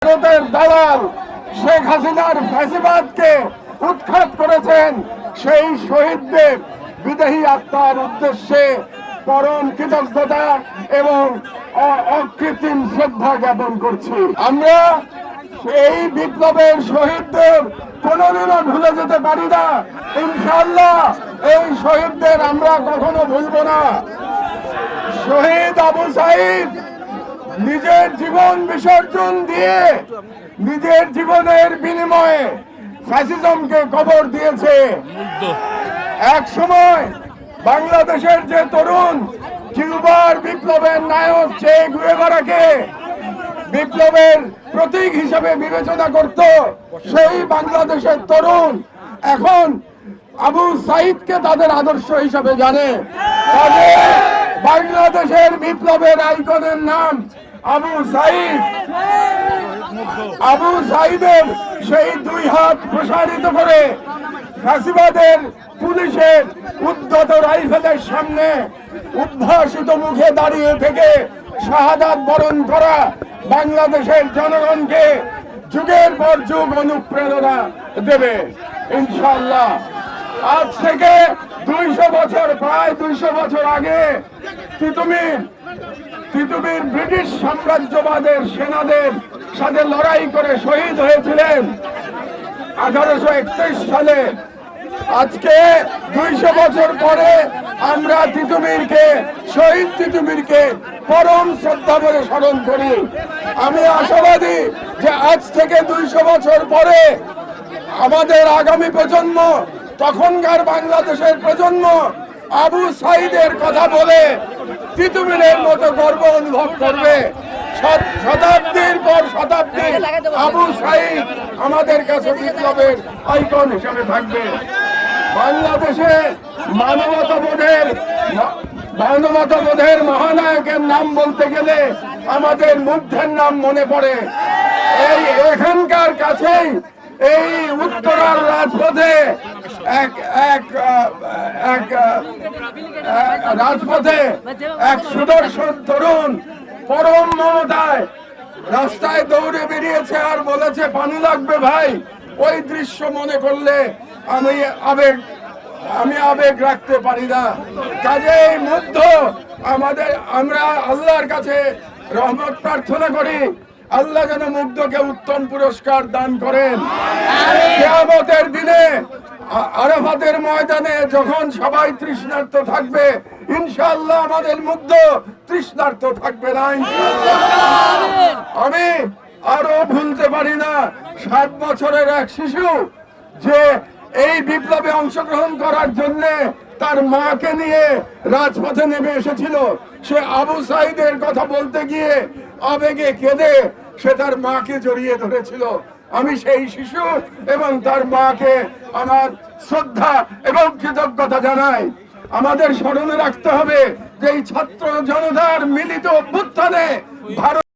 ভারতের দালাল শেখ হাসিনার ফ্যাসিবাদকে উৎখাত করেছেন, সেই শহীদদের বিদেহী আত্মার উদ্দেশ্যে পরম কৃতজ্ঞতা এবং অকৃত্রিম শ্রদ্ধা জ্ঞাপন করছি। আমরা এই বিপ্লবের শহীদদের কোনোদিনও ভুলে যেতে পারি না। ইনশাআল্লাহ এই শহীদদের আমরা কখনো ভুলব না। শহীদ আবু সাঈদ নিজের জীবন বিসর্জন দিয়ে নিজের জীবনের বিনিময়ে ফ্যাসিজমকে কবর দিয়েছে। এক সময় বাংলাদেশের যে তরুণ কিউবার বিপ্লবের নায়ক চে গুয়েভারাকে বিপ্লবের প্রতীক হিসেবে বিবেচনা করত, সেই বাংলাদেশের তরুণ এখন আবু সাঈদকে তাদের আদর্শ হিসেবে জানে। বাংলাদেশের বিপ্লবের আইকনের নাম আবু সাঈদ। আবু সাঈদের সেই দুই হাত প্রসারিত করে ফ্যাসিবাদের পুলিশের উদ্ধত রাইফেলের সামনে উদ্ভাসিত মুখে দাঁড়িয়ে থেকে শাহাদাত বরণ করা বাংলাদেশের জনগণকে যুগের পর যুগ অনুপ্রেরণা দেবে ইনশাআল্লাহ। আজ থেকে 200 বছর, প্রায় 200 বছর আগে তিতুমির ব্রিটিশ সাম্রাজ্যবাদের সেনাদের সাথে লড়াই করে শহীদ হয়েছিলেন 1831 সালে। আজকে 200 বছর পরে আমরা শহীদ তিতুমিরকে পরম শ্রদ্ধা করে স্মরণ করি। আমি আশাবাদী যে আজ থেকে 200 বছর পরে আমাদের আগামী প্রজন্ম, তখনকার বাংলাদেশের প্রজন্ম আবু সাঈদের কথা বলে তিতুমিরের মতো গর্ব অনুভব করবে। শতাব্দীর পর শতাব্দী আবু সাঈদ আমাদের কাছে বিপ্লবের আইকন হিসেবে থাকবে। বাংলাদেশে মানবতাবোধের মহানায়কের নাম বলতে গেলে আমাদের মুগ্ধের নাম মনে পড়ে। এখানকার কাছেই এই উত্তরার রাজপথে এক সুদর্শন তরুণ পরম মমতায় রাস্তায় দৌড়ে বেরিয়েছে আর বলেছে পানি লাগবে ভাই। ওই দৃশ্য মনে করলে আমি আবেগ রাখতে পারি না। কাজেই মুগ্ধ আমরা আল্লাহর কাছে রহমত প্রার্থনা করি, আল্লাহ যেন মুগ্ধকে উত্তম পুরস্কার দান করেন। কিয়ামতের দিনে আরাফাতের ময়দানে যখন সবাই তৃষ্ণার্ত থাকবে, ইনশাআল্লাহ আমাদের মুগ্ধ তৃষ্ণার্ত থাকবে না ইনশাআল্লাহ। আমি আরো ভুলতে পারি না 7 বছরের এক শিশু যে এই বিপ্লবে অংশগ্রহণ করার জন্য তার মাকে নিয়ে রাজপথে নেমে এসেছিল। সে আবু সাঈদের কথা বলতে গিয়ে আবেগে কেঁদে সে তার মাকে জড়িয়ে ধরেছিল। আমি সেই শিশু এবং তার মাকে আমার শ্রদ্ধা এবং কৃতজ্ঞতা জানাই। আমাদের স্মরণে রাখতে হবে যে এই ছাত্র জনতার মিলিত অভ্যুত্থানে ভারত